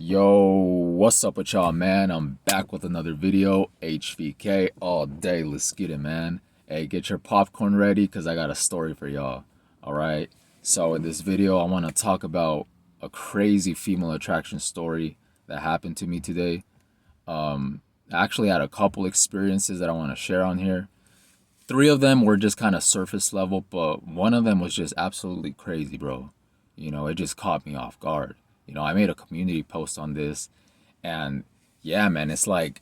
Yo, what's up with y'all, man? I'm back with another video. HVK all day. Let's get it, man. Hey, get your popcorn ready because I got a story for y'all. All right. So in this video, I want to talk about a crazy female attraction story that happened to me today. I actually had a couple experiences that I want to share on here. Three of them were just kind of surface level, but one of them was just absolutely crazy, bro. It just caught me off guard. I made a community post on this, and yeah, man, it's like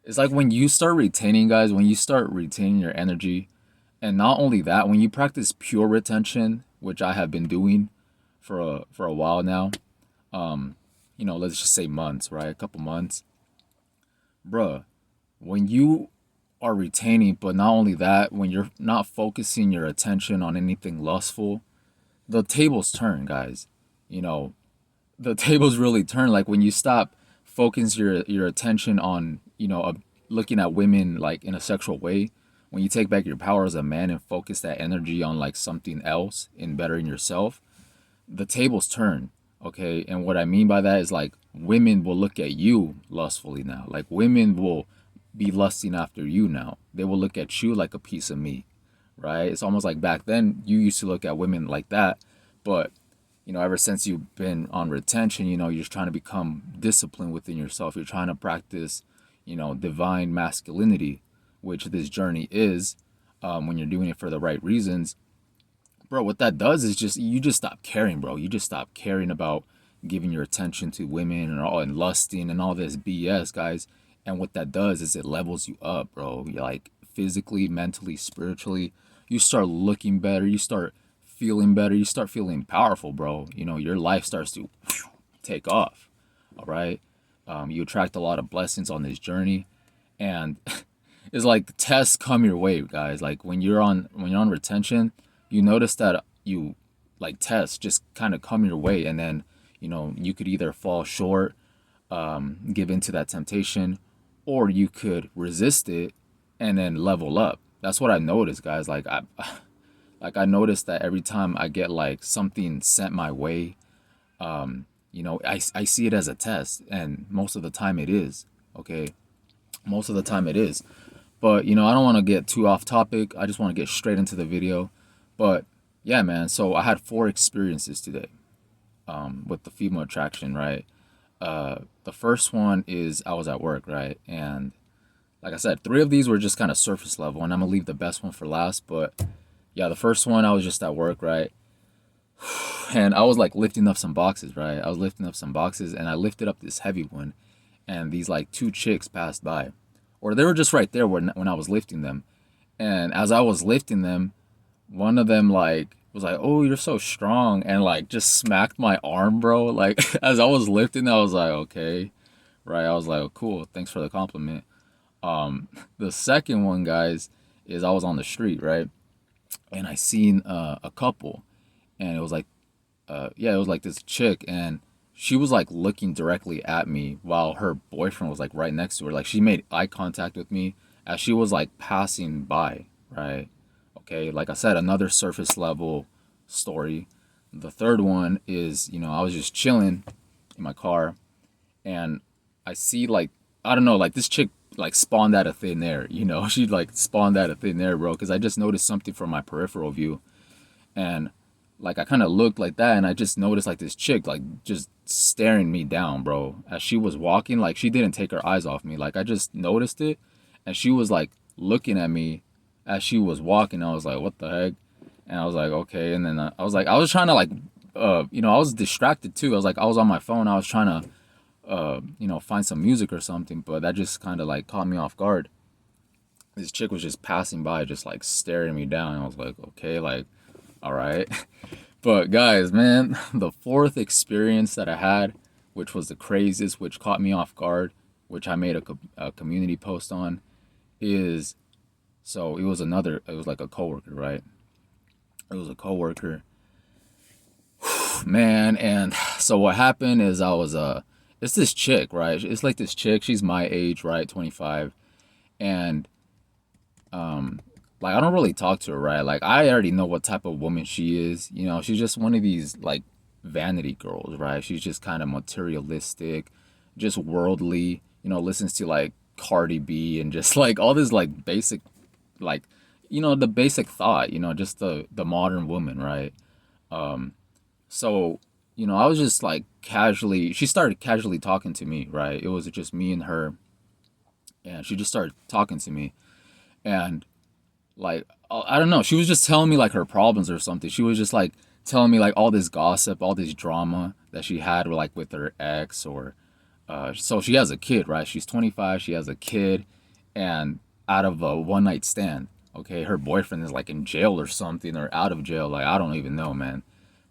when you start retaining, guys, when you start retaining your energy, and not only that, when you practice pure retention, which I have been doing for a while now, let's just say months, right? A couple months. Bruh, when you are retaining, but not only that, when you're not focusing your attention on anything lustful, the tables turn, guys. You know, the tables really turn. Like when you stop focus your attention on, looking at women like in a sexual way, when you take back your power as a man and focus that energy on like something else in bettering yourself, the tables turn. Okay, and what I mean by that is like women will look at you lustfully now. Like women will be lusting after you now. They will look at you like a piece of meat, right? It's almost like back then you used to look at women like that, but ever since you've been on retention, you're just trying to become disciplined within yourself. You're trying to practice, divine masculinity, which this journey is, when you're doing it for the right reasons. Bro, what that does is you just stop caring, bro. You just stop caring about giving your attention to women and lusting and all this BS, guys. And what that does is it levels you up, bro. You're like physically, mentally, spiritually. You start looking better. You start feeling better. You start feeling powerful, bro. Your life starts to take off. All right. You attract a lot of blessings on this journey, and it's like tests come your way, guys. Like when you're on retention, you notice that you like tests just kind of come your way, and then you could either fall short, give into that temptation, or you could resist it and then level up. That's what I noticed, guys. Like I noticed that every time I get like something sent my way, I see it as a test, and most of the time it is. Okay, most of the time it is. But I don't want to get too off topic. I just want to get straight into the video. But yeah, man. So I had four experiences today, with the female attraction, right? The first one is I was at work, right? And like I said, three of these were just kind of surface level, and I'm gonna leave the best one for last. But yeah, the first one, I was just at work, right? And I was like lifting up some boxes, right? I was lifting up some boxes, and I lifted up this heavy one, and these like two chicks passed by, or they were just right there when I was lifting them. And as I was lifting them, one of them like was like, "Oh, you're so strong," and like just smacked my arm, bro. Like as I was lifting, I was like, "Okay," right? I was like, oh, "Cool, thanks for the compliment." The second one, guys, is I was on the street, right? And I seen a couple, and it was like, yeah, it was like this chick, and she was like looking directly at me while her boyfriend was like right next to her. Like she made eye contact with me as she was like passing by, right? Okay, like I said, another surface level story. The third one is, I was just chilling in my car, and I see like, I don't know, like this chick like spawned out of thin air, she like spawned out of thin air, bro, because I just noticed something from my peripheral view. And like I kind of looked like that, and I just noticed like this chick like just staring me down, bro, as she was walking. Like she didn't take her eyes off me. Like I just noticed it, and she was like looking at me as she was walking. I was like, what the heck? And I was like, okay. And then I was like, I was trying to like, I was distracted too. I was like, I was on my phone. I was trying to, find some music or something, but that just kind of like caught me off guard. This chick was just passing by, just like staring me down. And I was like, okay, like, all right. But guys, man, the fourth experience that I had, which was the craziest, which caught me off guard, which I made a community post on, is so it was like a coworker, right? It was a coworker, man. And so what happened is it's this chick, right? It's like this chick. She's my age, right? 25, and like I don't really talk to her, right? Like I already know what type of woman she is. She's just one of these like vanity girls, right? She's just kind of materialistic, just worldly, listens to like Cardi B and just like all this like basic, like, the basic thought, just the modern woman, right? So, I was just like casually, she started casually talking to me, right? It was just me and her, and she just started talking to me. And like, I don't know, she was just telling me like her problems or something. She was just like telling me like all this gossip, all this drama that she had like with her ex, or so she has a kid, right? She's 25, she has a kid, and out of a one night stand, okay, her boyfriend is like in jail or something, or out of jail, like I don't even know, man.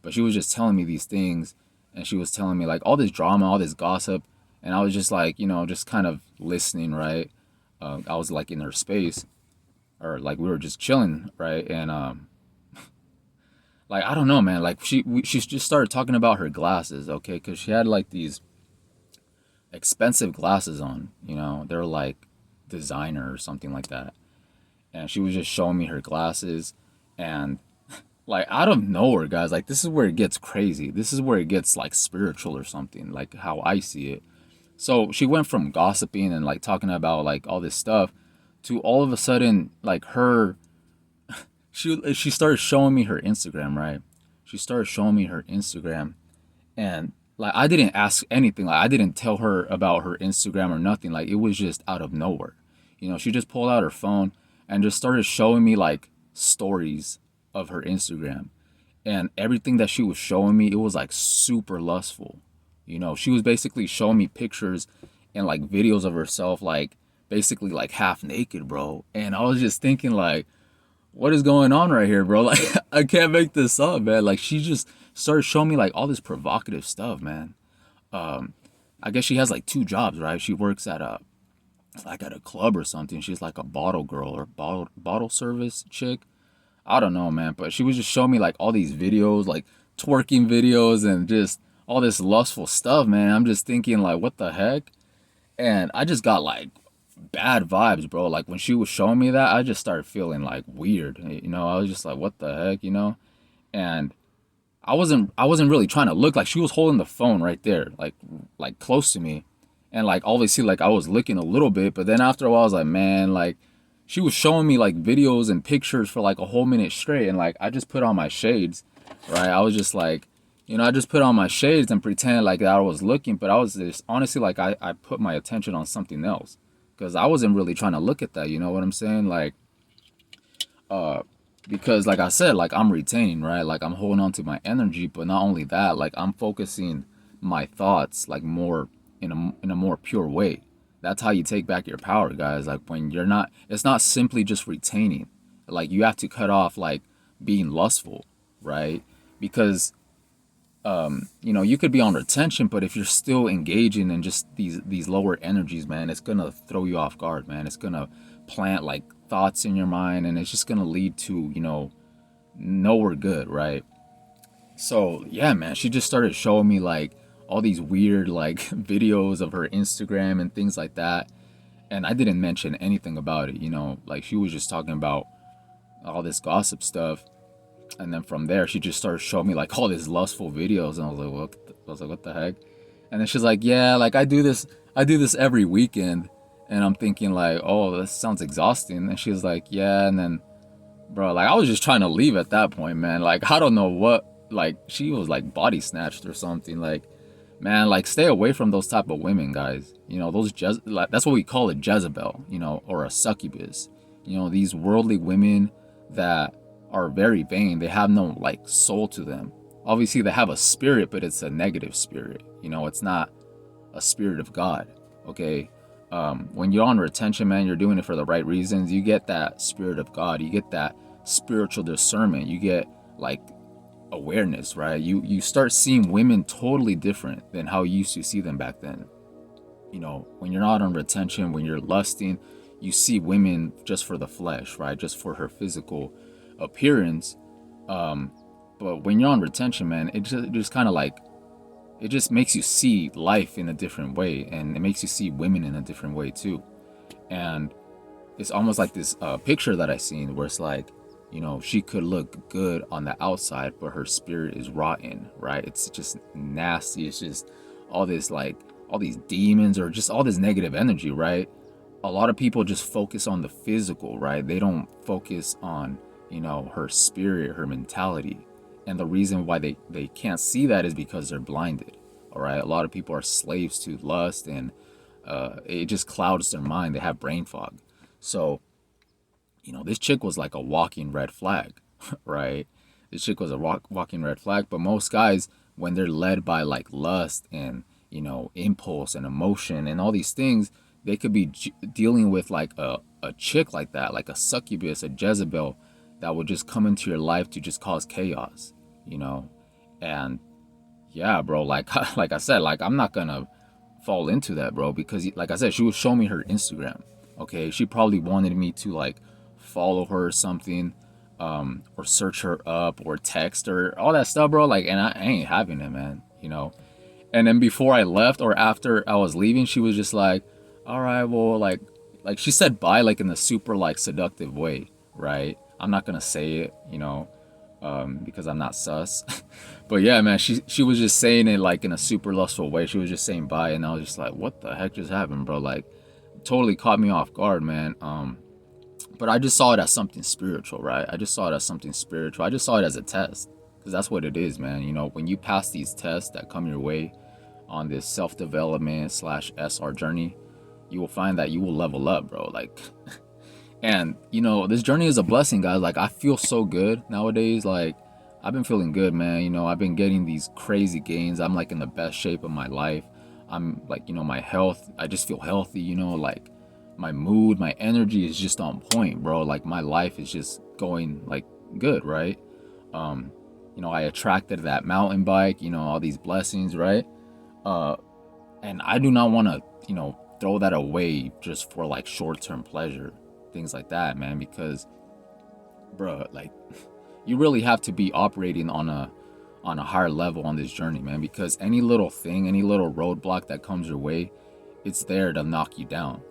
But she was just telling me these things, and she was telling me like all this drama, all this gossip, and I was just like, just kind of listening, right? I was like in her space, or like we were just chilling, right? And like I don't know, man. Like she just started talking about her glasses, okay? Because she had like these expensive glasses on, they're like designer or something like that. And she was just showing me her glasses, and like out of nowhere, guys, like this is where it gets crazy. This is where it gets like spiritual or something, like how I see it. So she went from gossiping and like talking about like all this stuff to all of a sudden like she started showing me her Instagram, right? She started showing me her Instagram, and like I didn't ask anything. Like I didn't tell her about her Instagram or nothing. Like it was just out of nowhere. She just pulled out her phone and just started showing me like stories of her Instagram. And everything that she was showing me, it was like super lustful. She was basically showing me pictures and like videos of herself, like basically like half naked, bro. And I was just thinking like, what is going on right here, bro? Like, I can't make this up, man. Like, she just started showing me like all this provocative stuff, man. I guess she has like two jobs, right? She works at a club or something. She's like a bottle girl or bottle service chick. I don't know, man. But she was just showing me like all these videos, like twerking videos and just all this lustful stuff, man. I'm just thinking like, what the heck? And I just got like bad vibes, bro. Like when she was showing me that, I just started feeling like weird. I was just like, what the heck? And I wasn't really trying to look. Like she was holding the phone right there, like close to me. And like obviously like I was looking a little bit, but then after a while I was like, man, like she was showing me like videos and pictures for like a whole minute straight, and like I just put on my shades, right? I was just like, I just put on my shades and pretend like that I was looking, but I was just honestly like I put my attention on something else, because I wasn't really trying to look at that. You know what I'm saying? Like, because like I said, like I'm retaining, right? Like I'm holding on to my energy, but not only that, like I'm focusing my thoughts like more in a more pure way. That's how you take back your power, guys. Like when you're not, it's not simply just retaining. Like you have to cut off like being lustful, right? Because you could be on retention, but if you're still engaging in just these lower energies, man, it's gonna throw you off guard, man. It's gonna plant like thoughts in your mind, and it's just gonna lead to nowhere good, right? So yeah, man, she just started showing me like all these weird like videos of her Instagram and things like that, and I didn't mention anything about it. Like she was just talking about all this gossip stuff, and then from there she just started showing me like all these lustful videos, and what the heck? And then she's like, yeah, like I do this every weekend. And I'm thinking like, oh, this sounds exhausting. And she's like, yeah. And then, bro, like I was just trying to leave at that point, man. Like I don't know what, like she was like body snatched or something. Like, man, like stay away from those type of women, guys. Like, that's what we call a Jezebel, or a succubus. These worldly women that are very vain. They have no like soul to them. Obviously they have a spirit, but it's a negative spirit. It's not a spirit of God. Okay. When you're on retention, man, you're doing it for the right reasons. You get that spirit of God. You get that spiritual discernment. You get like awareness, right? You start seeing women totally different than how you used to see them back then. When you're not on retention, when you're lusting, you see women just for the flesh, right? Just for her physical appearance. But when you're on retention, man, it just kind of like, it just makes you see life in a different way, and it makes you see women in a different way too. And it's almost like this picture that I seen where it's like You know, she could look good on the outside, but her spirit is rotten, right? It's just nasty. It's just all this, like, all these demons or just all this negative energy, right? A lot of people just focus on the physical, right? They don't focus on, you know, her spirit, her mentality. And the reason why they can't see that is because they're blinded. All right. A lot of people are slaves to lust, and it just clouds their mind. They have brain fog. So, you know, this chick was like a walking red flag, right? This chick was a walking red flag. But most guys, when they're led by like lust and, you know, impulse and emotion and all these things, they could be dealing with like a chick like that, like a succubus, a Jezebel, that would just come into your life to just cause chaos, you know? And yeah, bro, like like I said, like I'm not gonna fall into that, bro, because like I said, she would show me her Instagram. Okay, she probably wanted me to like follow her or something, or search her up or text her, all that stuff, bro. Like, and I ain't having it, man. You know. And then before I left or after I was leaving, she was just like, "All right, well, like she said bye, like in a super like seductive way, right? I'm not gonna say it, you know, because I'm not sus. But yeah, man, she was just saying it like in a super lustful way. She was just saying bye, and I was just like, what the heck just happened, bro? Like, totally caught me off guard, man. But I just saw it as something spiritual, right? I just saw it as something spiritual. I just saw it as a test, because that's what it is, man. You know, when you pass these tests that come your way on this self-development slash SR journey, you will find that you will level up, bro. Like, and you know, this journey is a blessing, guys. Like, I feel so good nowadays. Like, I've been feeling good, man. You know, I've been getting these crazy gains. I'm like in the best shape of my life. I'm like, you know, my health, I just feel healthy, you know, like my mood, my energy is just on point, bro. Like my life is just going like good, right? Um, you know, I attracted that mountain bike, you know, all these blessings, right? Uh, and I do not want to, you know, throw that away just for like short-term pleasure, things like that, man, because bro, like you really have to be operating on a higher level on this journey, man, because any little thing, any little roadblock that comes your way, it's there to knock you down.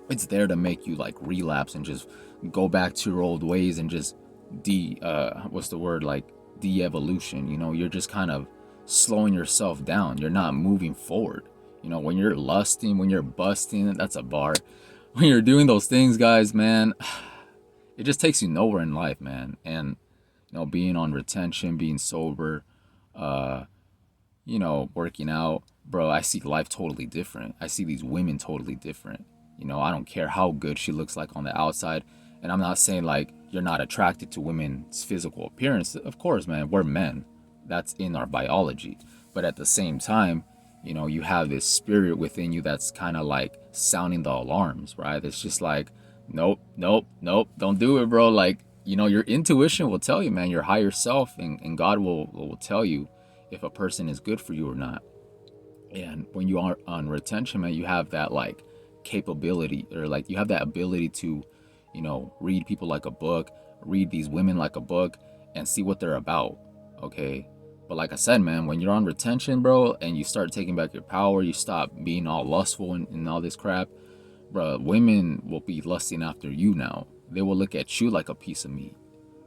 It's there to make you like relapse and just go back to your old ways and just what's the word, like de-evolution. You know, you're just kind of slowing yourself down. You're not moving forward. You know, when you're lusting, when you're busting, that's a bar. When you're doing those things, guys, man, it just takes you nowhere in life, man. And you know, being on retention, being sober, uh, you know, working out, bro, I see life totally different. I see these women totally different. You know, I don't care how good she looks like on the outside. And I'm not saying like you're not attracted to women's physical appearance. Of course, man, we're men. That's in our biology. But at the same time, you know, you have this spirit within you that's kind of like sounding the alarms, right? It's just like, nope, nope, nope, don't do it, bro. Like, you know, your intuition will tell you, man, your higher self, and God will tell you if a person is good for you or not. And when you are on retention, man, you have that like capability, or like you have that ability to, you know, read people like a book, read these women like a book, and see what they're about. Okay. But like I said, man, when you're on retention, bro, and you start taking back your power, you stop being all lustful and all this crap, bro, women will be lusting after you now. They will look at you like a piece of meat.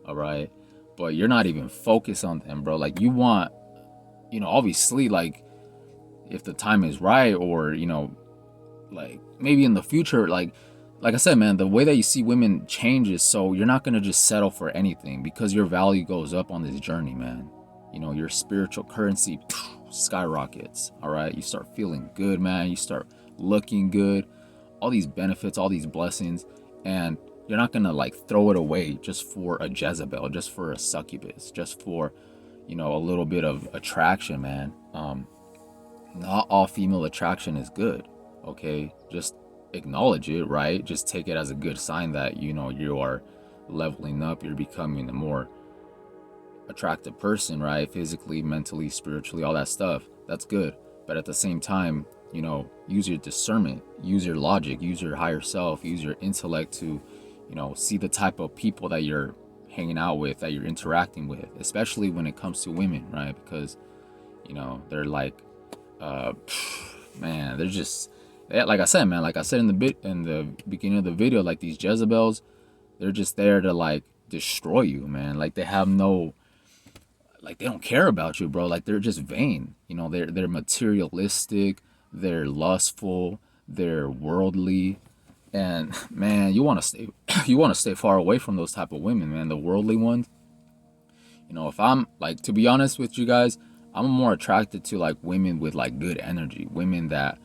All right. But you're not even focused on them, bro. Like you want, you know, obviously, like if the time is right, or you know, like maybe in the future, like I said, man, the way that you see women changes, so you're not gonna just settle for anything, because your value goes up on this journey, man. You know, your spiritual currency skyrockets. All right, you start feeling good, man. You start looking good, all these benefits, all these blessings, and you're not gonna like throw it away just for a Jezebel, just for a succubus, just for, you know, a little bit of attraction, man. Not all female attraction is good. Okay, just acknowledge it, right? Just take it as a good sign that, you know, you are leveling up, you're becoming a more attractive person, right? Physically, mentally, spiritually, all that stuff. That's good. But at the same time, you know, use your discernment, use your logic, use your higher self, use your intellect to, you know, see the type of people that you're hanging out with, that you're interacting with, especially when it comes to women, right? Because, you know, they're like, uh man, they're just, like I said, man, like I said in the beginning of the video, like these Jezebels, they're just there to like destroy you, man. Like they have no, like they don't care about you, bro. Like they're just vain. You know, they're materialistic, they're lustful, they're worldly. And man, you want to stay you want to stay far away from those type of women, man. The worldly ones. You know, if I'm like, to be honest with you guys, I'm more attracted to like women with like good energy, women that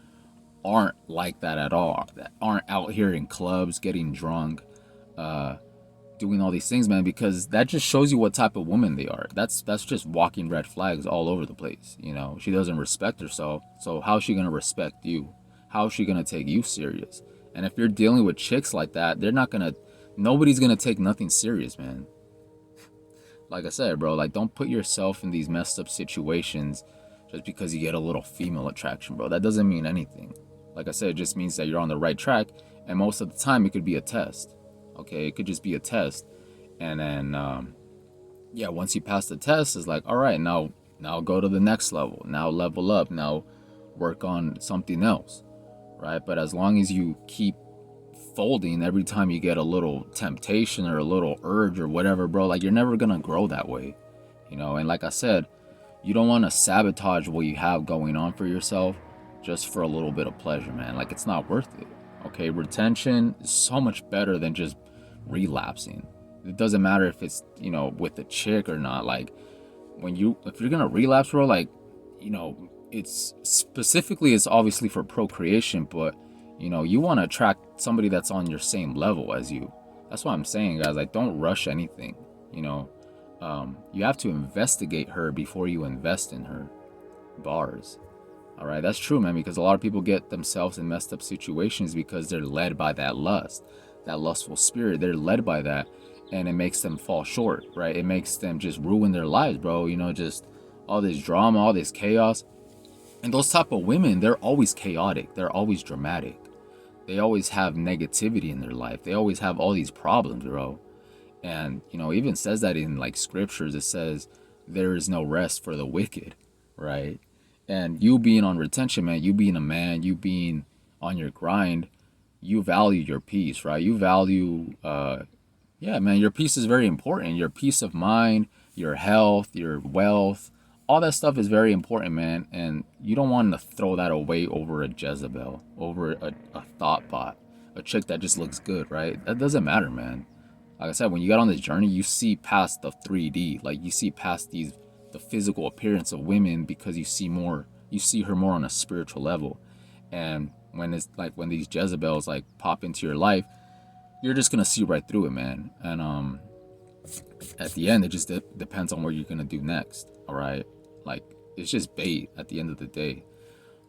aren't like that at all, that aren't out here in clubs getting drunk, uh doing all these things, man, because that just shows you what type of woman they are. That's just walking red flags all over the place. You know, she doesn't respect herself, so how's she gonna respect you? How's she gonna take you serious? And if you're dealing with chicks like that, they're not gonna, nobody's gonna take nothing serious, man. Like I said, bro, like don't put yourself in these messed up situations just because you get a little female attraction, bro. That doesn't mean anything. Like I said, it just means that you're on the right track, and most of the time it could be a test. Okay, it could just be a test, and then yeah, once you pass the test, it's like, all right, now go to the next level. Now level up. Now work on something else, right? But as long as you keep folding every time you get a little temptation or a little urge or whatever, bro, like you're never gonna grow that way, you know. And like I said, you don't want to sabotage what you have going on for yourself just for a little bit of pleasure, man. Like it's not worth it. Okay, retention is so much better than just relapsing. It doesn't matter if it's, you know, with a chick or not. Like if you're gonna relapse, bro, like, you know, it's specifically, it's obviously for procreation, but you know, you want to attract somebody that's on your same level as you. That's what I'm saying, guys. Like, don't rush anything. You know, you have to investigate her before you invest in her. Bars. All right, that's true, man. Because a lot of people get themselves in messed up situations because they're led by that lust, that lustful spirit. They're led by that, and it makes them fall short, right? It makes them just ruin their lives, bro. You know, just all this drama, all this chaos. And those type of women, they're always chaotic. They're always dramatic. They always have negativity in their life. They always have all these problems, bro. And, you know, it even says that in like scriptures. It says there is no rest for the wicked, right? And you being on retention, man, you being a man, you being on your grind, you value your peace, right? You value, yeah, man, your peace is very important. Your peace of mind, your health, your wealth, all that stuff is very important, man. And you don't want to throw that away over a Jezebel, over a thought bot, a chick that just looks good, right? That doesn't matter, man. Like I said, when you get on this journey, you see past the 3D, like you see past the physical appearance of women, because you see her more on a spiritual level. And when it's like, when these Jezebels like pop into your life, you're just gonna see right through it, man. And at the end, it just depends on what you're gonna do next. All right, like it's just bait at the end of the day.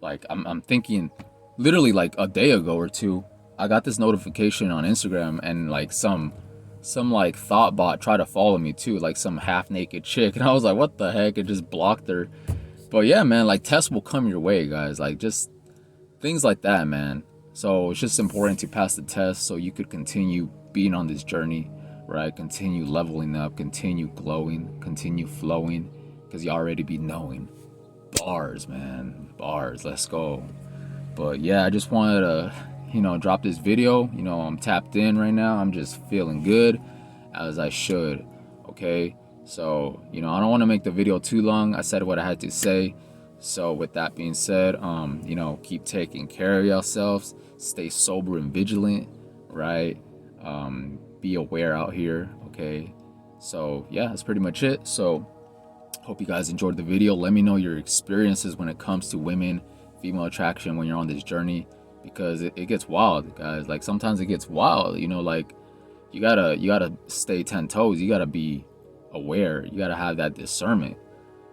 Like I'm thinking, literally like a day ago or two, I got this notification on Instagram, and like some like thought bot tried to follow me too, like some half naked chick, and I was like, what the heck? It just blocked her. But yeah, man, like tests will come your way, guys. Like just things like that, man. So it's just important to pass the test so you could continue being on this journey, right? Continue leveling up, continue glowing, continue flowing, because you already be knowing. Bars, man. Bars. Let's go. But yeah, I just wanted to, you know, drop this video. You know, I'm tapped in right now. I'm just feeling good, as I should. Okay? So, you know, I don't want to make the video too long. I said what I had to say. So with that being said, you know, keep taking care of yourselves. Stay sober and vigilant, right? Be aware out here, okay? So yeah, that's pretty much it. So hope you guys enjoyed the video. Let me know your experiences when it comes to women, female attraction, when you're on this journey, because it gets wild, guys. Like sometimes it gets wild, you know, like you gotta stay 10 toes. You gotta be aware. You gotta have that discernment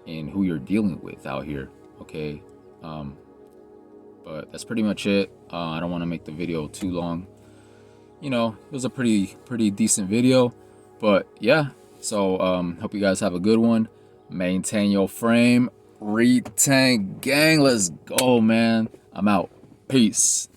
in who you're dealing with out here, okay? But that's pretty much it. I don't want to make the video too long. You know, it was a pretty decent video. But yeah, so hope you guys have a good one. Maintain your frame. Retain gang. Let's go, man. I'm out. Peace.